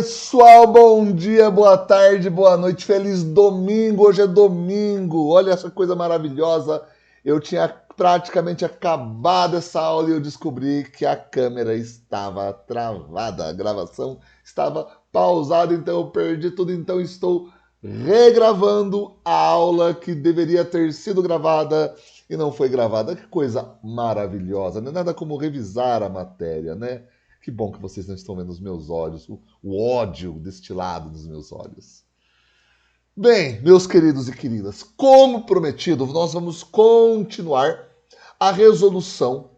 Pessoal, bom dia, boa tarde, boa noite, feliz domingo. Hoje é domingo, olha essa coisa maravilhosa. Eu tinha praticamente acabado essa aula e eu descobri que a câmera estava travada, a gravação estava pausada, então eu perdi tudo. Então estou regravando a aula que deveria ter sido gravada e não foi gravada. Que coisa maravilhosa, não é nada como revisar a matéria, né? Que bom que vocês não estão vendo os meus olhos, o ódio destilado dos meus olhos. Bem, meus queridos e queridas, como prometido, nós vamos continuar a resolução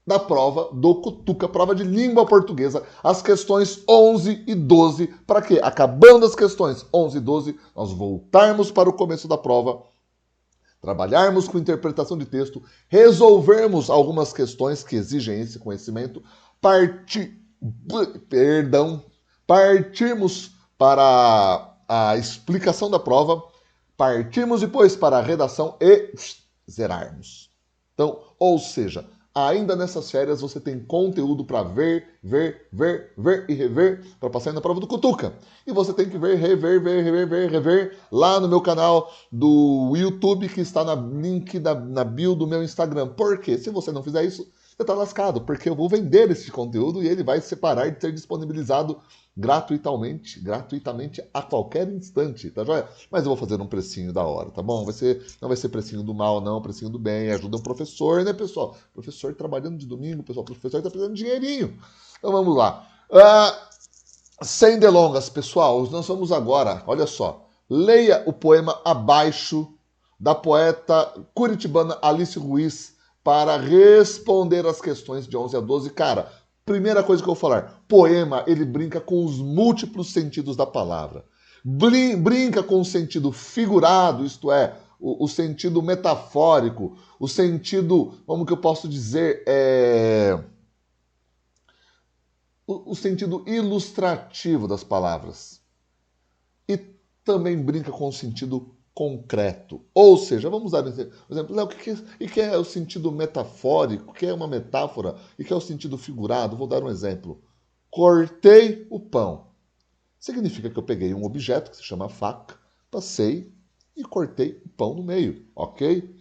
da prova do Cutuca, prova de língua portuguesa, as questões 11 e 12, para quê? Acabando as questões 11 e 12, nós voltarmos para o começo da prova, trabalharmos com interpretação de texto, resolvermos algumas questões que exigem esse conhecimento, partirmos para a explicação da prova, partirmos depois para a redação e zerarmos. Então, ou seja, ainda nessas férias você tem conteúdo para ver e rever para passar na prova do Cutuca. E você tem que ver, rever lá no meu canal do YouTube, que está na link na bio do meu Instagram. Por quê? Se você não fizer isso, você está lascado, porque eu vou vender esse conteúdo e ele vai separar de ser disponibilizado gratuitamente a qualquer instante, tá joia? Mas eu vou fazer um precinho da hora, tá bom? Não vai ser precinho do mal, não, precinho do bem. Ajuda o professor, né, pessoal? Professor trabalhando de domingo, pessoal. Professor tá precisando de dinheirinho. Então vamos lá. Sem delongas, pessoal, nós vamos agora, olha só, leia o poema Abaixo, da poeta curitibana Alice Ruiz, para responder as questões de 11 a 12. Cara, primeira coisa que eu vou falar, poema, ele brinca com os múltiplos sentidos da palavra. Brinca com o sentido figurado, isto é, o sentido metafórico, o sentido, como que eu posso dizer, o sentido ilustrativo das palavras. E também brinca com o sentido concreto. Ou seja, vamos dar um exemplo. Léo, o que é o sentido metafórico? O que é uma metáfora? E o que é o sentido figurado? Vou dar um exemplo. Cortei o pão. Significa que eu peguei um objeto que se chama faca, passei e cortei o pão no meio, ok?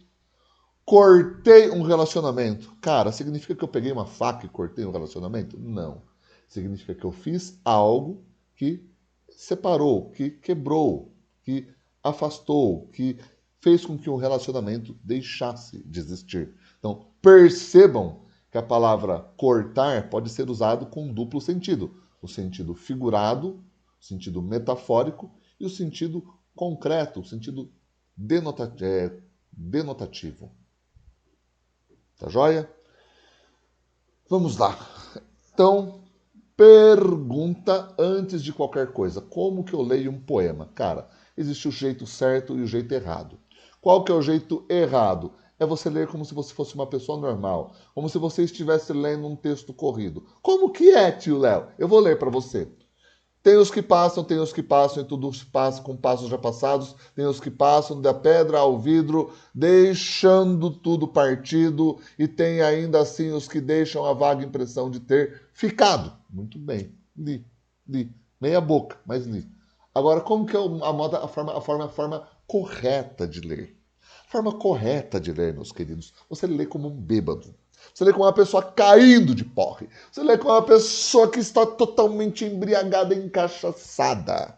Cortei um relacionamento. Cara, significa que eu peguei uma faca e cortei um relacionamento? Não. Significa que eu fiz algo que separou, que quebrou, que afastou, que fez com que um relacionamento deixasse de existir. Então, percebam que a palavra cortar pode ser usado com duplo sentido. O sentido figurado, o sentido metafórico e o sentido concreto, o sentido denotativo. Tá joia? Vamos lá. Então, pergunta antes de qualquer coisa. Como que eu leio um poema? Cara, existe o jeito certo e o jeito errado. Qual que é o jeito errado? É você ler como se você fosse uma pessoa normal. Como se você estivesse lendo um texto corrido. Como que é, tio Léo? Eu vou ler para você. Tem os que passam e tudo passa com passos já passados. Tem os que passam da pedra ao vidro, deixando tudo partido. E tem ainda assim os que deixam a vaga impressão de ter ficado. Muito bem, li. Meia boca, mas li. Agora, como que é a forma correta de ler? A forma correta de ler, meus queridos, você lê como um bêbado. Você lê como uma pessoa caindo de porre. Você lê como uma pessoa que está totalmente embriagada, encachaçada.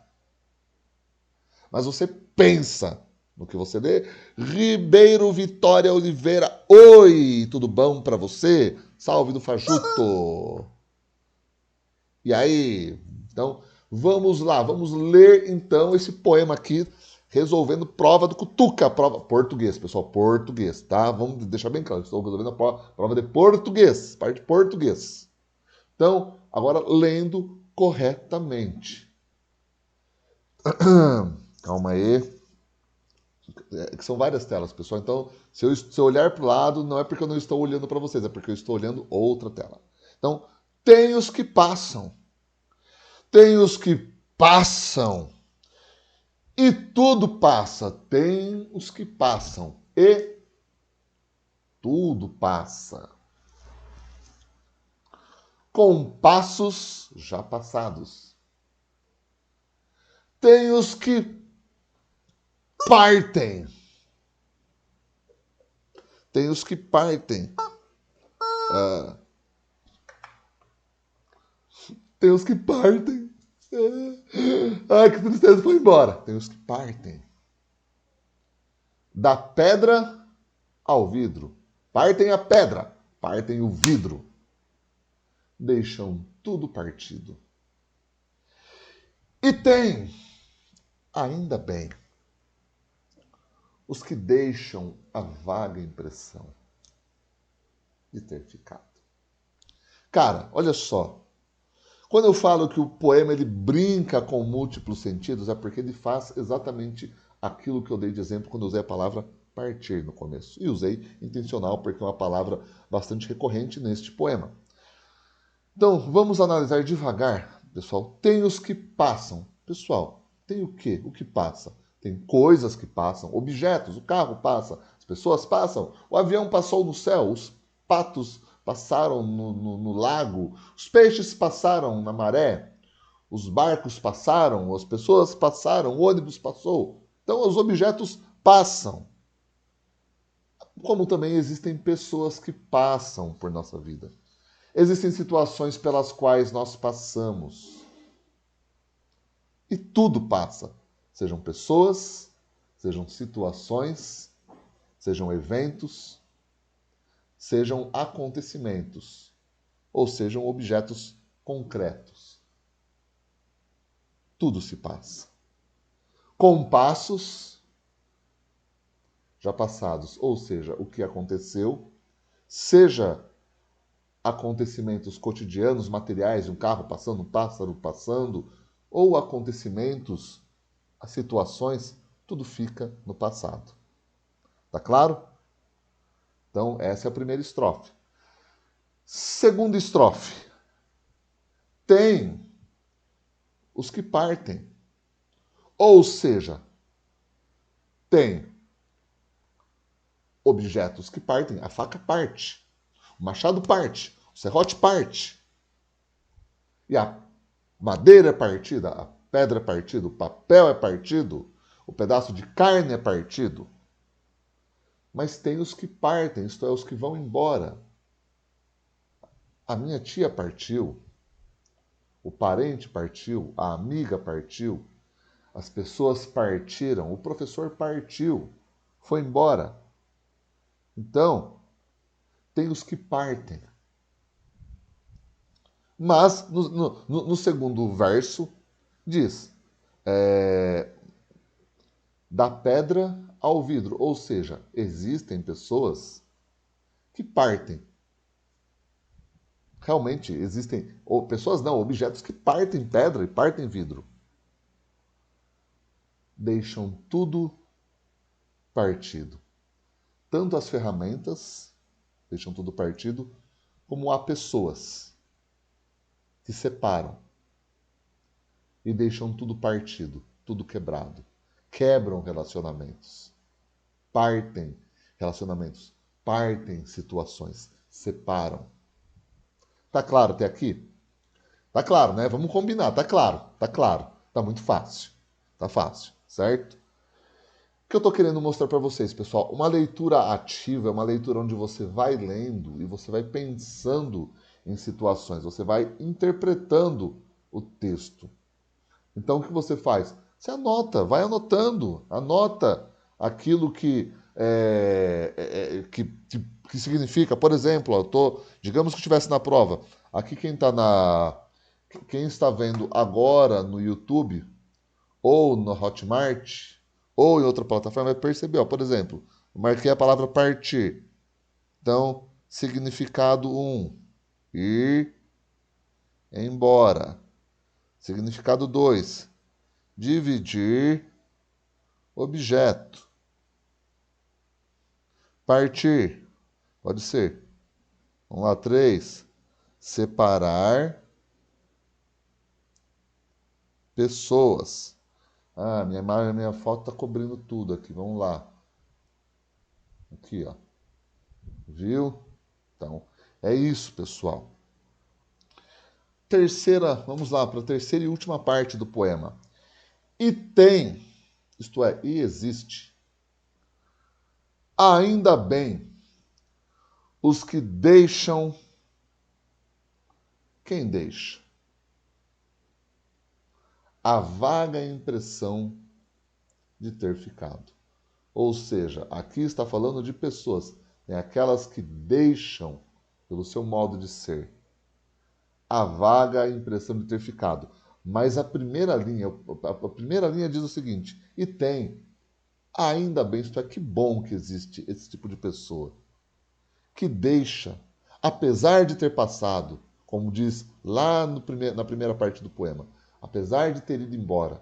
Mas você pensa no que você lê. Ribeiro Vitória Oliveira. Oi, tudo bom para você? Salve do Fajuto. E aí? Então, vamos lá. Vamos ler então esse poema aqui resolvendo prova do Cutuca, prova português, pessoal, português, tá? Vamos deixar bem claro, estou resolvendo a prova de português, parte de português. Então, agora lendo corretamente. Calma aí. É que são várias telas, pessoal. Então, se eu olhar para o lado, não é porque eu não estou olhando para vocês, é porque eu estou olhando outra tela. Então, tem os que passam. Tem os que passam. E tudo passa. Tem os que passam. E tudo passa. Com passos já passados. Tem os que partem. Tem os que partem. Ah, tem os que partem. Ai, que tristeza, foi embora. Tem os que partem. Da pedra ao vidro. Partem a pedra, partem o vidro. Deixam tudo partido. E tem, ainda bem, os que deixam a vaga impressão de ter ficado. Cara, olha só. Quando eu falo que o poema ele brinca com múltiplos sentidos, é porque ele faz exatamente aquilo que eu dei de exemplo quando eu usei a palavra partir no começo. E usei intencional porque é uma palavra bastante recorrente neste poema. Então, vamos analisar devagar, pessoal. Tem os que passam. Pessoal, tem o quê? O que passa? Tem coisas que passam, objetos, o carro passa, as pessoas passam, o avião passou no céu, os patos passaram no lago, os peixes passaram na maré, os barcos passaram, as pessoas passaram, o ônibus passou. Então, os objetos passam. Como também existem pessoas que passam por nossa vida. Existem situações pelas quais nós passamos. E tudo passa. Sejam pessoas, sejam situações, sejam eventos, sejam acontecimentos, ou sejam objetos concretos. Tudo se passa. Com passos já passados, ou seja, o que aconteceu, seja acontecimentos cotidianos, materiais, um carro passando, um pássaro passando, ou acontecimentos, as situações, tudo fica no passado. Tá claro? Então, essa é a primeira estrofe. Segunda estrofe. Tem os que partem. Ou seja, tem objetos que partem. A faca parte, o machado parte, o serrote parte. E a madeira é partida, a pedra é partida, o papel é partido, o pedaço de carne é partido. Mas tem os que partem, isto é, os que vão embora. A minha tia partiu, o parente partiu, a amiga partiu, as pessoas partiram, o professor partiu, foi embora. Então, tem os que partem. Mas, no segundo verso, diz: da pedra ao vidro. Ou seja, existem pessoas que partem. Realmente existem, ou pessoas não, objetos que partem pedra e partem vidro. Deixam tudo partido. Tanto as ferramentas deixam tudo partido, como há pessoas que separam e deixam tudo partido, tudo quebrado. Quebram relacionamentos, partem relacionamentos, partem situações, separam. Tá claro até aqui? Tá claro, né? Vamos combinar, tá claro, tá claro. Tá muito fácil. Tá fácil, certo? O que eu tô querendo mostrar para vocês, pessoal? Uma leitura ativa é uma leitura onde você vai lendo e você vai pensando em situações, você vai interpretando o texto. Então, o que você faz? Você anota, vai anotando, anota aquilo que significa. Por exemplo, digamos que eu estivesse na prova. Aqui quem está vendo agora no YouTube ou no Hotmart ou em outra plataforma vai perceber. Ó, por exemplo, eu marquei a palavra partir. Então, significado 1, ir embora. Significado 2, dividir objeto. Partir. Pode ser. Vamos lá, 3. Separar pessoas. Ah, minha foto está cobrindo tudo aqui. Vamos lá. Aqui, ó. Viu? Então, é isso, pessoal. Vamos lá para a terceira e última parte do poema. E tem, isto é, e existe, ainda bem, os que deixam. Quem deixa? A vaga impressão de ter ficado. Ou seja, aqui está falando de pessoas, né, aquelas que deixam, pelo seu modo de ser, a vaga impressão de ter ficado. Mas a primeira linha diz o seguinte: e tem, ainda bem, isto é, que bom que existe esse tipo de pessoa, que deixa, apesar de ter passado, como diz lá na primeira parte do poema, apesar de ter ido embora,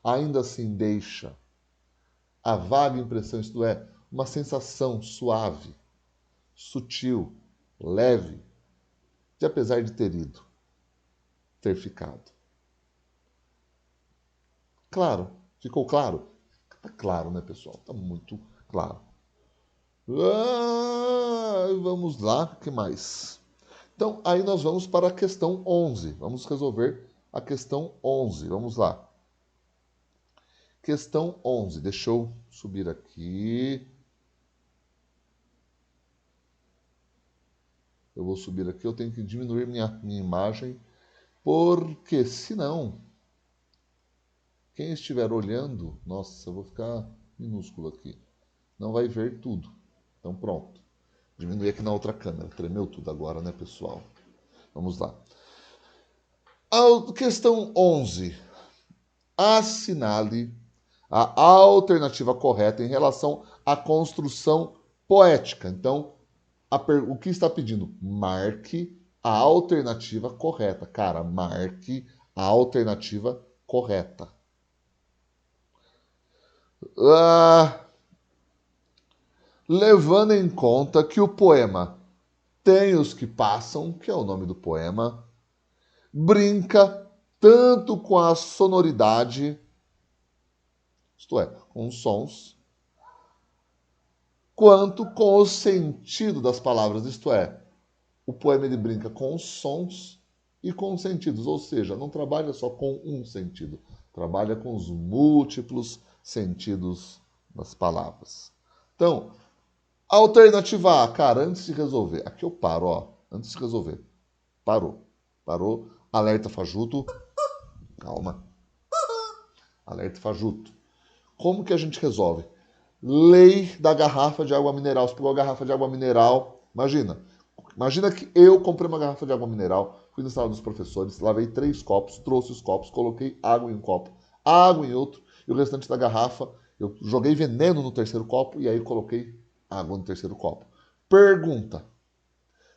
ainda assim deixa a vaga impressão, isto é, uma sensação suave, sutil, leve, de apesar de ter ido, ter ficado. Claro, ficou claro? Tá claro, né, pessoal? Tá muito claro. Vamos lá, o que mais? Então, aí nós vamos para a questão 11. Vamos resolver a questão 11. Vamos lá. Questão 11. Deixa eu subir aqui. Eu vou subir aqui, eu tenho que diminuir minha imagem, porque senão, quem estiver olhando, nossa, eu vou ficar minúsculo aqui, não vai ver tudo. Então pronto. Diminui aqui na outra câmera. Tremeu tudo agora, né, pessoal? Vamos lá. Questão 11. Assinale a alternativa correta em relação à construção poética. Então, o que está pedindo? Marque a alternativa correta. Cara, marque a alternativa correta. Levando em conta que o poema Tem os que Passam, que é o nome do poema, brinca tanto com a sonoridade, isto é, com os sons, quanto com o sentido das palavras, isto é, o poema ele brinca com os sons e com os sentidos, ou seja, não trabalha só com um sentido, trabalha com os múltiplos sentidos das palavras. Então, alternativa A, cara, antes de resolver, aqui eu paro, ó, antes de resolver, parou, alerta fajuto, calma, alerta fajuto. Como que a gente resolve? Lei da garrafa de água mineral. Você pegou a garrafa de água mineral, imagina que eu comprei uma garrafa de água mineral, fui na sala dos professores, lavei 3 copos, trouxe os copos, coloquei água em um copo, água em outro, e o restante da garrafa, eu joguei veneno no terceiro copo e aí coloquei água no terceiro copo. Pergunta: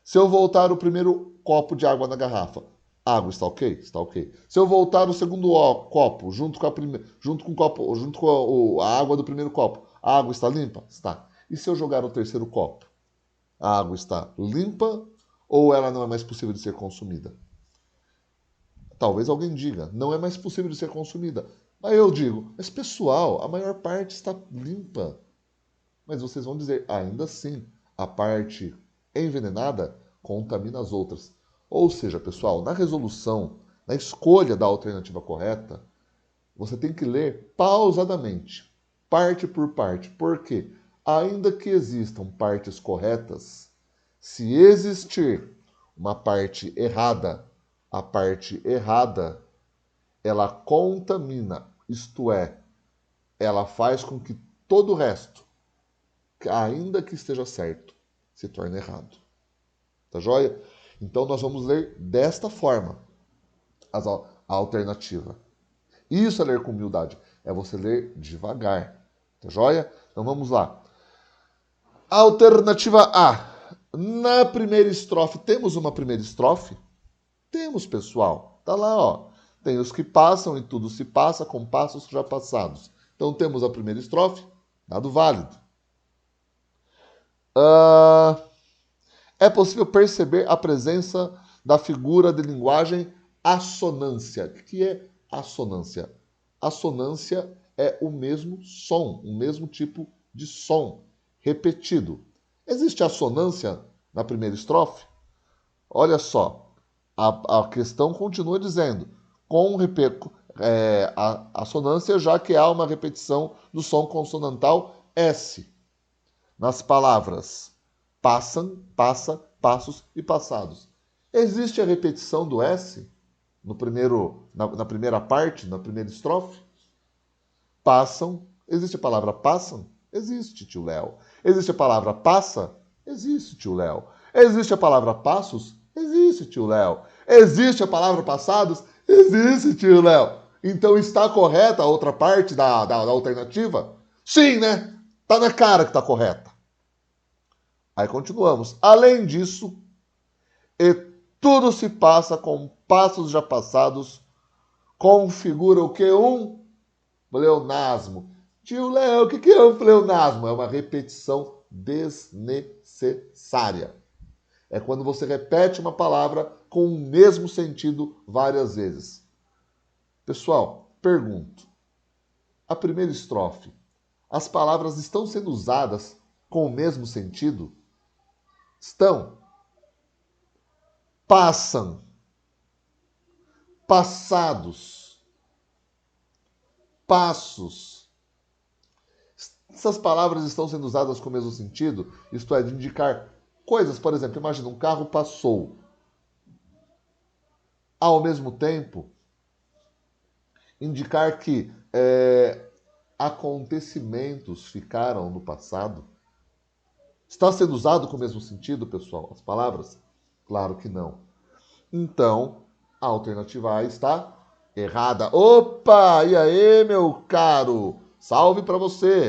se eu voltar o primeiro copo de água na garrafa, a água está ok? Está ok. Se eu voltar o segundo copo junto com a água do primeiro copo, a água está limpa? Está. E se eu jogar o terceiro copo? A água está limpa ou ela não é mais possível de ser consumida? Talvez alguém diga, não é mais possível de ser consumida. Aí eu digo, mas pessoal, a maior parte está limpa. Mas vocês vão dizer, ainda assim, a parte envenenada contamina as outras. Ou seja, pessoal, na resolução, na escolha da alternativa correta, você tem que ler pausadamente, parte por parte. Por quê? Ainda que existam partes corretas, se existir uma parte errada, a parte errada, ela contamina, isto é, ela faz com que todo o resto, ainda que esteja certo, se torne errado. Tá joia? Então nós vamos ler desta forma a alternativa. Isso é ler com humildade, é você ler devagar. Tá joia? Então vamos lá. Alternativa A. Na primeira estrofe, temos uma primeira estrofe? Temos, pessoal. Tá lá, ó. Tem os que passam e tudo se passa com passos já passados. Então temos a primeira estrofe, dado válido. É possível perceber a presença da figura de linguagem assonância. O que é assonância? Assonância é o mesmo som, o mesmo tipo de som repetido. Existe assonância na primeira estrofe? Olha só, a questão continua dizendo, a assonância, já que há uma repetição do som consonantal S nas palavras passam, passa, passos e passados. Existe a repetição do S na primeira parte, na primeira estrofe? Passam. Existe a palavra passam? Existe, tio Léo. Existe a palavra passa? Existe, tio Léo. Existe a palavra passos? Existe, tio Léo. Existe a palavra passados? Existe, tio Léo. Então está correta a outra parte da alternativa? Sim, né? Tá na cara que está correta. Aí continuamos. Além disso, e tudo se passa com passos já passados, configura o que? Um pleonasmo. Tio Léo, o que é um pleonasmo? É uma repetição desnecessária. É quando você repete uma palavra com o mesmo sentido várias vezes. Pessoal, pergunto. A primeira estrofe, as palavras estão sendo usadas com o mesmo sentido? Estão. Passam. Passados. Passos. Essas palavras estão sendo usadas com o mesmo sentido, isto é, de indicar coisas. Por exemplo, imagina um carro passou. Ao mesmo tempo, indicar que acontecimentos ficaram no passado. Está sendo usado com o mesmo sentido, pessoal, as palavras? Claro que não. Então, a alternativa A está errada. Opa! E aí, meu caro? Salve para você!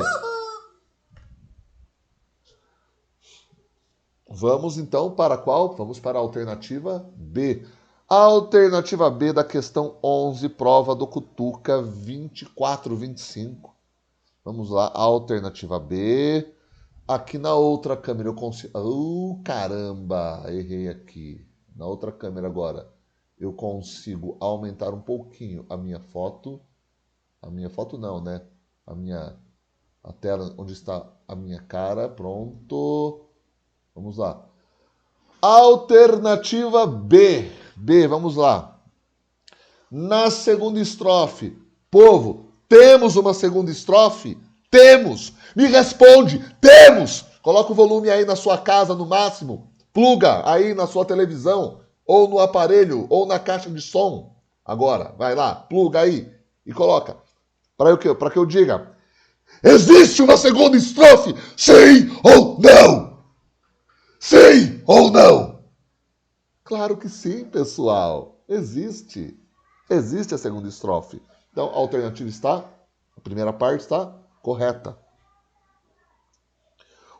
Vamos então para qual? Vamos para a alternativa B. A alternativa B da questão 11, prova do Cutuca 24-25. Vamos lá, a alternativa B. Aqui na outra câmera eu consigo... caramba! Errei aqui. Na outra câmera agora eu consigo aumentar um pouquinho a minha foto. A minha foto não, né? A tela onde está a minha cara. Pronto. Vamos lá. Alternativa B. B, vamos lá. Na segunda estrofe. Povo, temos uma segunda estrofe? Temos! Me responde! Temos! Coloca o volume aí na sua casa no máximo. Pluga aí na sua televisão, ou no aparelho, ou na caixa de som. Agora, vai lá, pluga aí e coloca. Para que eu diga. Existe uma segunda estrofe? Sim ou não? Sim ou não? Claro que sim, pessoal. Existe. Existe a segunda estrofe. Então, a alternativa está, a primeira parte está correta.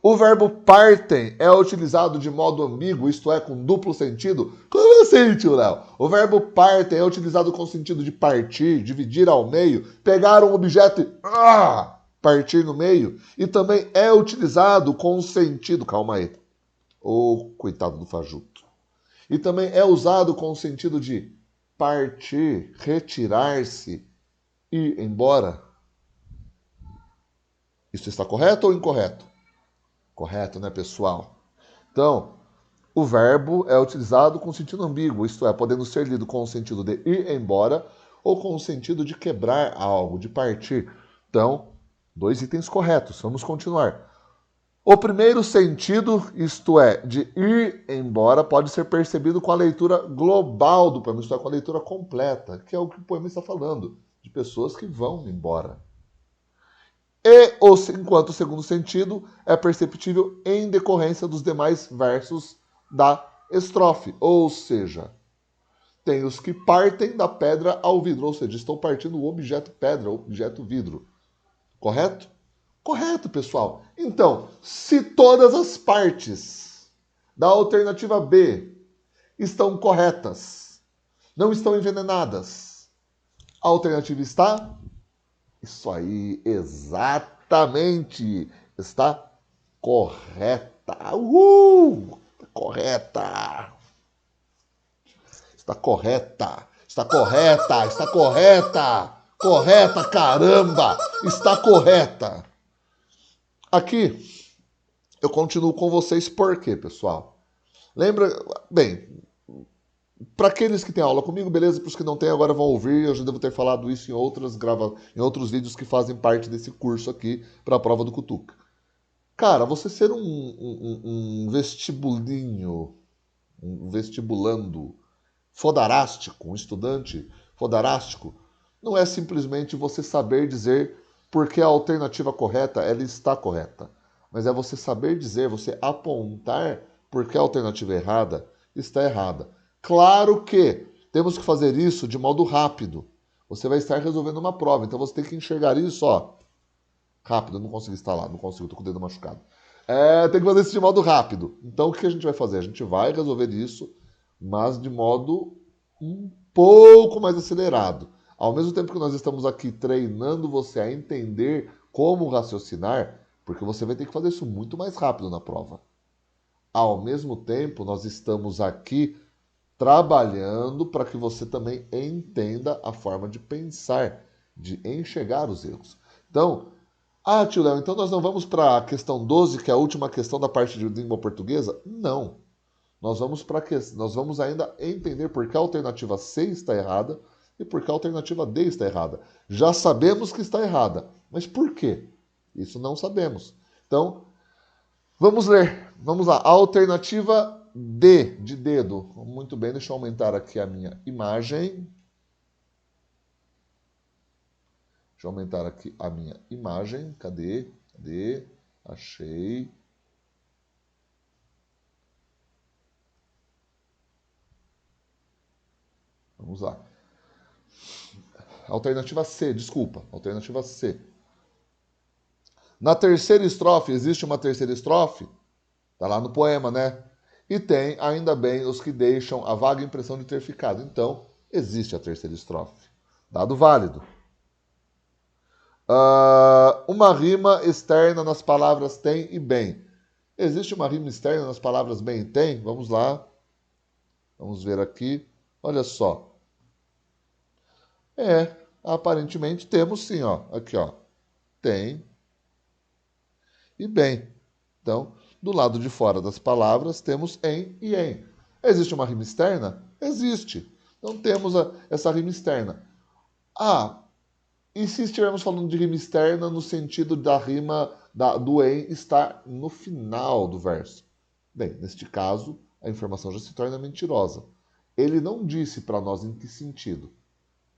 O verbo partem é utilizado de modo ambíguo, isto é, com duplo sentido? Como assim, tio Léo? O verbo partem é utilizado com o sentido de partir, dividir ao meio, pegar um objeto e partir no meio. E também é utilizado com o sentido... Calma aí. Ô, coitado do fajuto. E também é usado com o sentido de partir, retirar-se, ir embora. Isso está correto ou incorreto? Correto, né, pessoal? Então, o verbo é utilizado com sentido ambíguo, isto é, podendo ser lido com o sentido de ir embora ou com o sentido de quebrar algo, de partir. Então, 2 itens corretos. Vamos continuar. O primeiro sentido, isto é, de ir embora, pode ser percebido com a leitura global do poema, isto é, com a leitura completa, que é o que o poema está falando, de pessoas que vão embora. Enquanto o segundo sentido é perceptível em decorrência dos demais versos da estrofe. Ou seja, tem os que partem da pedra ao vidro, ou seja, estão partindo o objeto pedra, o objeto vidro. Correto? Correto, pessoal. Então, se todas as partes da alternativa B estão corretas, não estão envenenadas, a alternativa está... Isso aí, exatamente. Está correta. Correta. Está correta. Está correta. Está correta. Correta, caramba. Está correta. Aqui, eu continuo com vocês por quê, pessoal? Lembra? Bem, Para aqueles que têm aula comigo, beleza, para os que não têm, agora vão ouvir, eu já devo ter falado isso em outros vídeos que fazem parte desse curso aqui para a prova do Cutuca. Cara, você ser um vestibulinho, um vestibulando fodarástico, um estudante fodarástico, não é simplesmente você saber dizer porque a alternativa correta ela está correta, mas é você saber dizer, você apontar porque a alternativa errada está errada. Claro que temos que fazer isso de modo rápido. Você vai estar resolvendo uma prova, então você tem que enxergar isso, ó, rápido. Eu não consigo instalar, não consigo, tô com o dedo machucado. Tem que fazer isso de modo rápido. Então o que a gente vai fazer? A gente vai resolver isso, mas de modo um pouco mais acelerado. Ao mesmo tempo que nós estamos aqui treinando você a entender como raciocinar, porque você vai ter que fazer isso muito mais rápido na prova. Ao mesmo tempo, nós estamos aqui trabalhando para que você também entenda a forma de pensar, de enxergar os erros. Então, tio Léo, então nós não vamos para a questão 12, que é a última questão da parte de língua portuguesa? Não. Nós vamos ainda entender por que a alternativa C está errada e por que a alternativa D está errada. Já sabemos que está errada, mas por quê? Isso não sabemos. Então, vamos ler. Vamos lá. A alternativa D, de dedo. Muito bem, deixa eu aumentar aqui a minha imagem. Deixa eu aumentar aqui a minha imagem. Cadê? Cadê? Achei. Vamos lá. Alternativa C, desculpa. Alternativa C. Na terceira estrofe, existe uma terceira estrofe? Tá lá no poema, né? E tem, ainda bem, os que deixam a vaga impressão de ter ficado. Então, existe a terceira estrofe. Dado válido. Uma rima externa nas palavras tem e bem. Existe uma rima externa nas palavras bem e tem? Vamos lá. Vamos ver aqui. Olha só. Aparentemente temos sim, ó. Aqui, ó. Tem e bem. Então, do lado de fora das palavras, temos em e em. Existe uma rima externa? Existe. Então, temos essa rima externa. E se estivermos falando de rima externa no sentido da rima do em estar no final do verso? Bem, neste caso, a informação já se torna mentirosa. Ele não disse para nós em que sentido.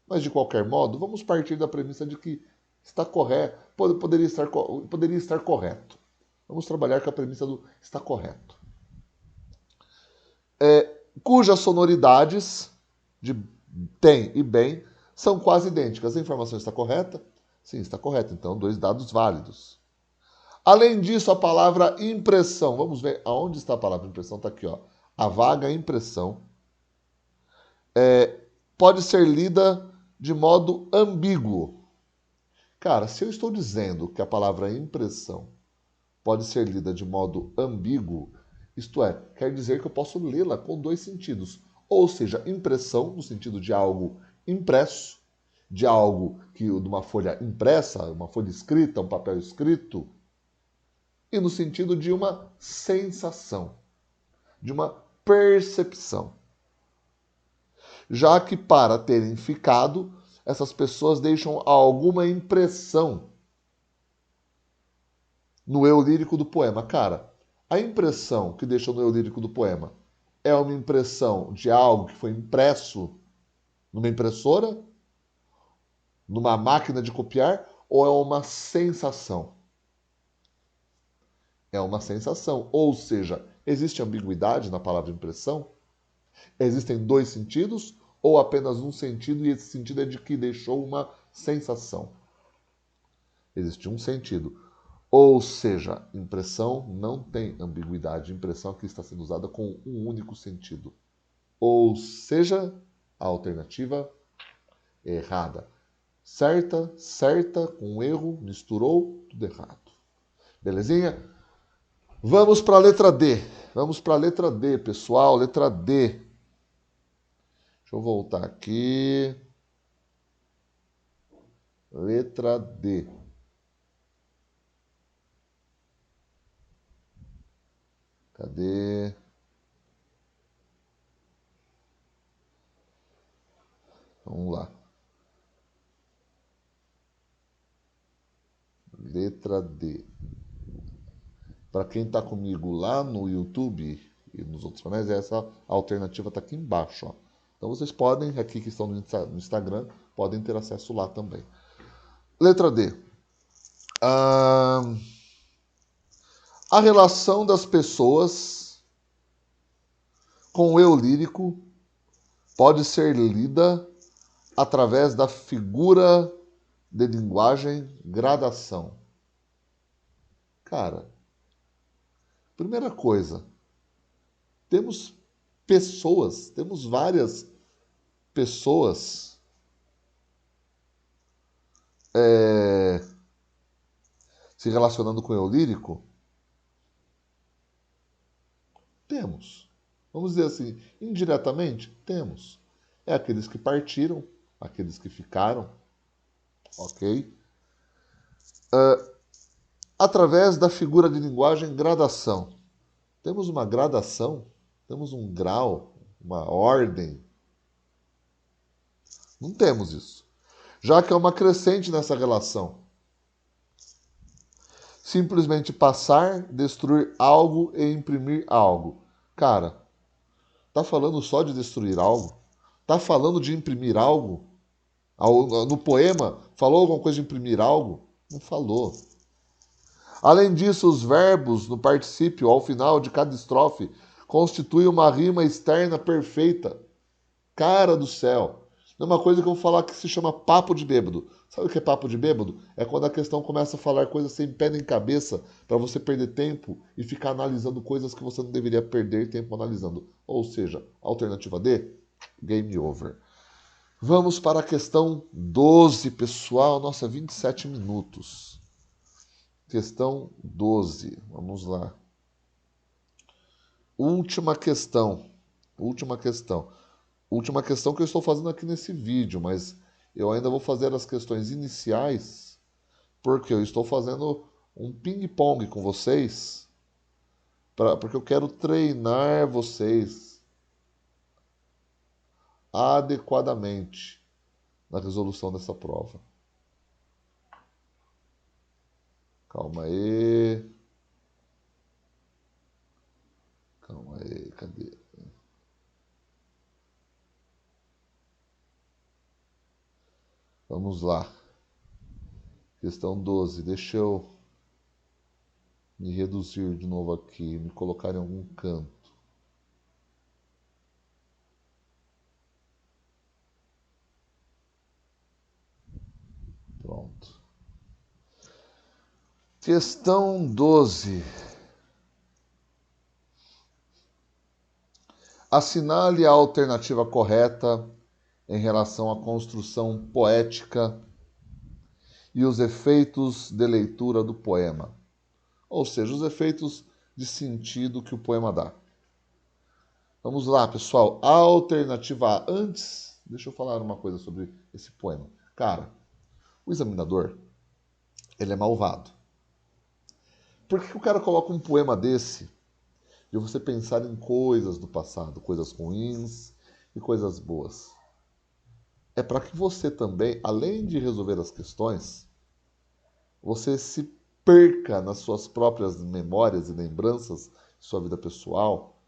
Mas, de qualquer modo, vamos partir da premissa de que está correto, poderia estar correto. Vamos trabalhar com a premissa do está correto. Cujas sonoridades de tem e bem são quase idênticas. A informação está correta? Sim, está correta. Então, dois dados válidos. Além disso, a palavra impressão. Vamos ver aonde está a palavra impressão. Está aqui, ó. A vaga impressão pode ser lida de modo ambíguo. Cara, se eu estou dizendo que a palavra impressão pode ser lida de modo ambíguo, isto é, quer dizer que eu posso lê-la com dois sentidos. Ou seja, impressão, no sentido de algo impresso, de algo de uma folha impressa, uma folha escrita, um papel escrito, e no sentido de uma sensação, de uma percepção. Já que para terem ficado, essas pessoas deixam alguma impressão no eu lírico do poema. Cara, a impressão que deixou no eu lírico do poema é uma impressão de algo que foi impresso numa impressora, numa máquina de copiar, ou é uma sensação? É uma sensação. Ou seja, existe ambiguidade na palavra impressão? Existem dois sentidos ou apenas um sentido e esse sentido é de que deixou uma sensação? Existe um sentido. Ou seja, impressão não tem ambiguidade. Impressão aqui está sendo usada com um único sentido. Ou seja, a alternativa errada. Certa, certa, com erro, misturou, tudo errado. Belezinha? Vamos para a letra D. Vamos para a letra D, pessoal. Letra D. Deixa eu voltar aqui. Letra D. Cadê? Vamos lá. Letra D. Para quem está comigo lá no YouTube e nos outros canais, essa alternativa está aqui embaixo. Ó. Então vocês podem, aqui que estão no Instagram, podem ter acesso lá também. Letra D. A relação das pessoas com o eu lírico pode ser lida através da figura de linguagem gradação. Cara, primeira coisa, temos pessoas, temos várias pessoas se relacionando com o eu lírico? Temos. Vamos dizer assim, indiretamente, temos. É aqueles que partiram, aqueles que ficaram, ok? Através da figura de linguagem gradação. Temos uma gradação, temos um grau, uma ordem. Não temos isso. Já que é uma crescente nessa relação. Simplesmente passar, destruir algo e imprimir algo. Cara, tá falando só de destruir algo? Tá falando de imprimir algo? No poema, falou alguma coisa de imprimir algo? Não falou. Além disso, os verbos no particípio ao final de cada estrofe constituem uma rima externa perfeita. Cara do céu! É uma coisa que eu vou falar que se chama papo de bêbado. Sabe o que é papo de bêbado? É quando a questão começa a falar coisas sem pé nem cabeça para você perder tempo e ficar analisando coisas que você não deveria perder tempo analisando. Ou seja, alternativa D, game over. Vamos para a questão 12, pessoal. Nossa, 27 minutos. Questão 12. Vamos lá. Última questão. Última questão. Última questão que eu estou fazendo aqui nesse vídeo, mas eu ainda vou fazer as questões iniciais, porque eu estou fazendo um ping-pong com vocês, porque eu quero treinar vocês adequadamente na resolução dessa prova. Calma aí. Calma aí, cadê? Vamos lá. Questão 12. Deixa eu me reduzir de novo aqui, me colocar em algum canto. Pronto. Questão 12. Assinale a alternativa correta em relação à construção poética e os efeitos de leitura do poema. Ou seja, os efeitos de sentido que o poema dá. Vamos lá, pessoal. Alternativa A. Antes, deixa eu falar uma coisa sobre esse poema. Cara, o examinador, ele é malvado. Por que o cara coloca um poema desse de você pensar em coisas do passado, coisas ruins e coisas boas? É para que você também, além de resolver as questões, você se perca nas suas próprias memórias e lembranças de sua vida pessoal.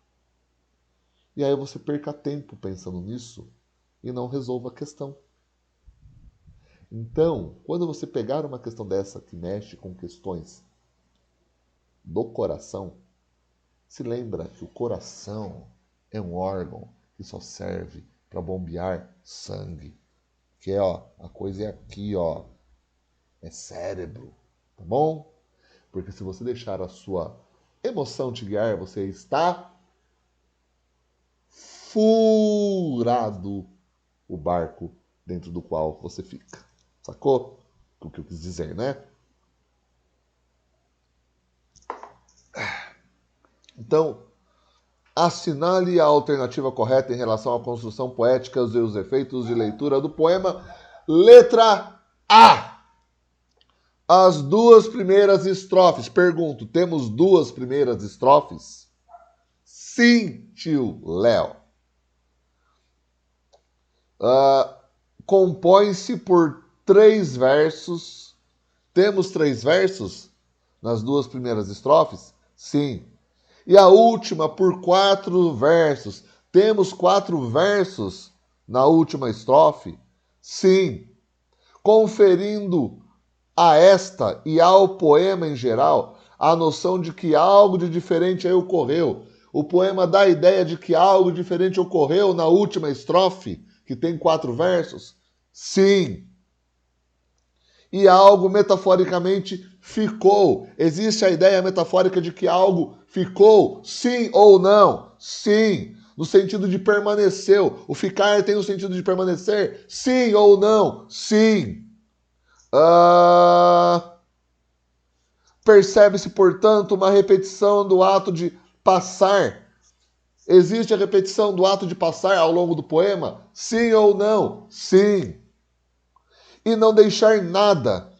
E aí você perca tempo pensando nisso e não resolva a questão. Então, quando você pegar uma questão dessa que mexe com questões do coração, se lembra que o coração é um órgão que só serve para bombear sangue. Que é, ó, a coisa é aqui, ó, é cérebro, tá bom? Porque se você deixar a sua emoção te guiar, você está furado o barco dentro do qual você fica. Sacou o que eu quis dizer, né? Então, assinale a alternativa correta em relação à construção poética e os efeitos de leitura do poema. Letra A. As duas primeiras estrofes. Pergunto, temos duas primeiras estrofes? Sim, tio Léo. compõe-se por 3 versos. Temos 3 versos nas 2 primeiras estrofes? Sim. E a última por 4 versos. Temos 4 versos na última estrofe? Sim. Conferindo a esta e ao poema em geral a noção de que algo de diferente aí ocorreu. O poema dá a ideia de que algo diferente ocorreu na última estrofe, que tem 4 versos? Sim. E algo metaforicamente ficou. Existe a ideia metafórica de que algo ficou? Sim ou não? Sim. No sentido de permaneceu. O ficar tem o sentido de permanecer? Sim ou não? Sim. Percebe-se, portanto, uma repetição do ato de passar. Existe a repetição do ato de passar ao longo do poema? Sim ou não? Sim. E não deixar nada.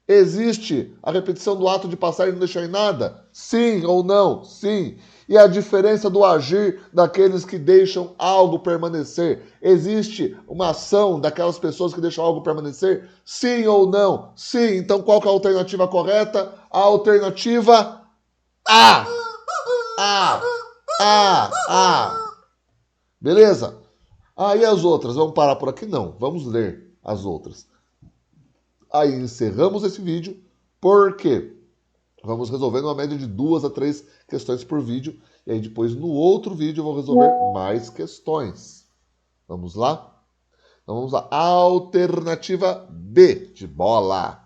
Existe a repetição do ato de passar e não deixar nada? Sim ou não? Sim. E a diferença do agir daqueles que deixam algo permanecer? Existe uma ação daquelas pessoas que deixam algo permanecer? Sim ou não? Sim. Então qual que é a alternativa correta? A alternativa A. A. A. Beleza? E as outras? Vamos parar por aqui? Não. Vamos ler as outras. Aí encerramos esse vídeo, porque vamos resolvendo uma média de 2 a 3 questões por vídeo. E aí depois no outro vídeo eu vou resolver mais questões. Vamos lá? Então vamos lá. Alternativa B, de bola.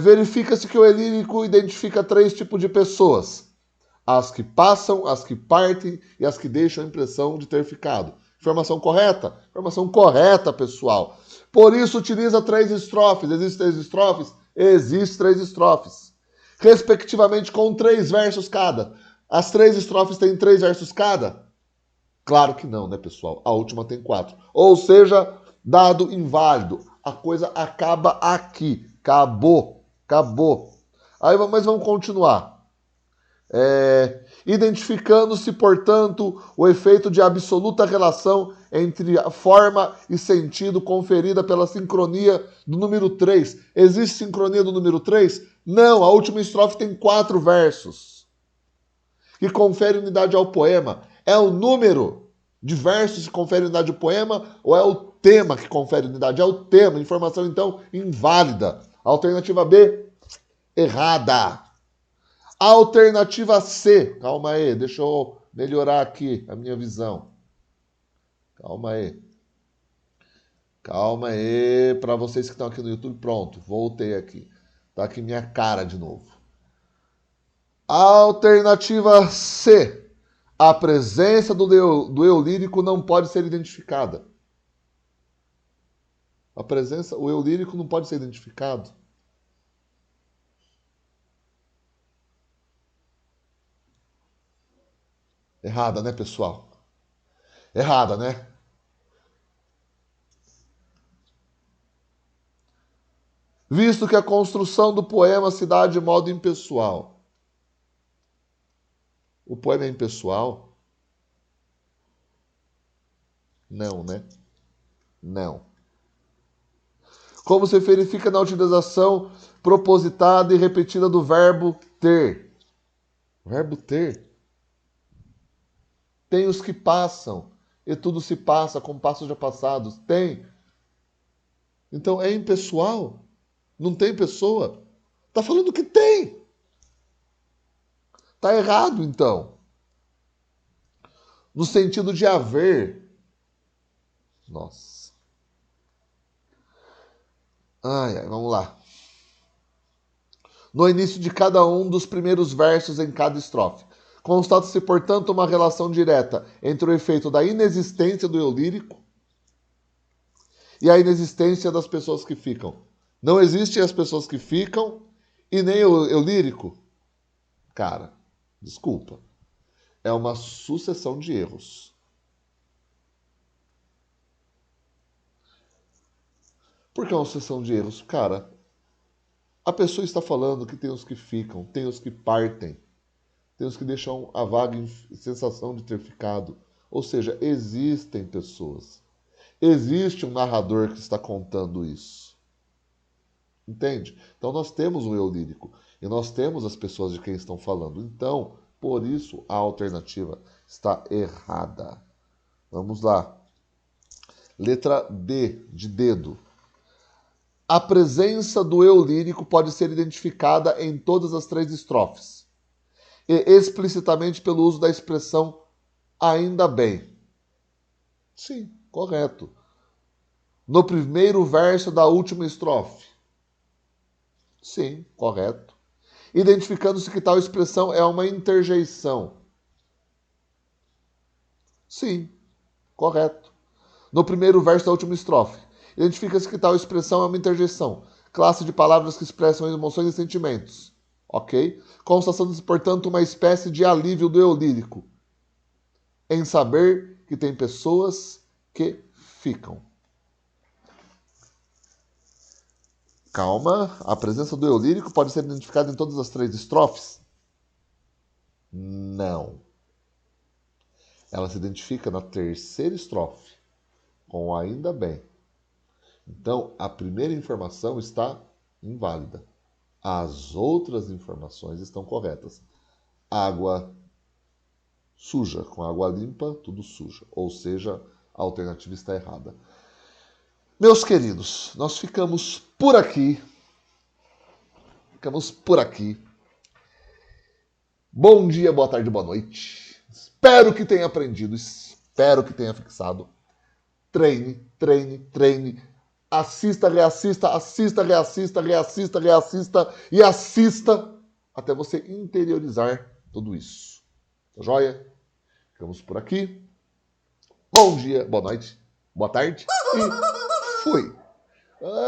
Verifica-se que o elírico identifica 3 tipos de pessoas. As que passam, as que partem e as que deixam a impressão de ter ficado. Informação correta? Informação correta, pessoal. Por isso utiliza 3 estrofes. Existem 3 estrofes? Existem 3 estrofes. Respectivamente com 3 versos cada. As 3 estrofes têm 3 versos cada? Claro que não, né, pessoal? A última tem 4. Ou seja, dado inválido. A coisa acaba aqui. Acabou. Acabou. Mas vamos continuar. Identificando-se, portanto, o efeito de absoluta relação entre a forma e sentido conferida pela sincronia do número 3. Existe sincronia do número 3? Não, a última estrofe tem 4 versos. Que confere unidade ao poema. É o número de versos que confere unidade ao poema ou é o tema que confere unidade? É o tema. Informação, então, inválida. Alternativa B, errada. Alternativa C. Calma aí, deixa eu melhorar aqui a minha visão. Calma aí. Calma aí, para vocês que estão aqui no YouTube, pronto, voltei aqui. Tá aqui minha cara de novo. Alternativa C. A presença do eu lírico não pode ser identificada. O eu lírico não pode ser identificado. Errada, né, pessoal? Errada, né? Visto que a construção do poema se dá de modo impessoal. O poema é impessoal? Não, né? Não. Como se verifica na utilização propositada e repetida do verbo ter. Verbo ter. Tem os que passam, e tudo se passa com passos já passados. Tem. Então é impessoal. Não tem pessoa. Tá falando que tem. Tá errado, então. No sentido de haver. Nossa. Vamos lá. No início de cada um dos primeiros versos em cada estrofe. Constata-se, portanto, uma relação direta entre o efeito da inexistência do eu lírico e a inexistência das pessoas que ficam. Não existem as pessoas que ficam e nem o eu lírico. Cara, desculpa. É uma sucessão de erros. Por que é uma sucessão de erros? Cara, a pessoa está falando que tem os que ficam, tem os que partem, tem os que deixam a vaga em sensação de ter ficado. Ou seja, existem pessoas. Existe um narrador que está contando isso. Entende? Então nós temos o eu lírico e nós temos as pessoas de quem estão falando. Então, por isso, a alternativa está errada. Vamos lá. Letra D, de dedo. A presença do eu lírico pode ser identificada em todas as 3 estrofes, e explicitamente pelo uso da expressão ainda bem. Sim, correto. No primeiro verso da última estrofe. Sim, correto. Identificando-se que tal expressão é uma interjeição. Sim, correto. No primeiro verso da última estrofe. Identifica-se que tal expressão é uma interjeição. Classe de palavras que expressam emoções e sentimentos. Ok? Constatando-se, portanto, uma espécie de alívio do eu lírico. Em saber que tem pessoas que ficam. Calma, a presença do eu lírico pode ser identificada em todas as 3 estrofes? Não. Ela se identifica na terceira estrofe, com o ainda bem. Então, a primeira informação está inválida. As outras informações estão corretas. Água suja, com água limpa, tudo suja. Ou seja, a alternativa está errada. Meus queridos, nós ficamos por aqui. Bom dia, boa tarde, boa noite. Espero que tenha aprendido, espero que tenha fixado. Treine, treine, treine. Assista, reassista, assista, reassista, reassista, reassista e assista até você interiorizar tudo isso. Tá joia? Ficamos por aqui. Bom dia, boa noite, boa tarde e fui.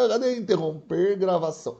Cadê interromper gravação?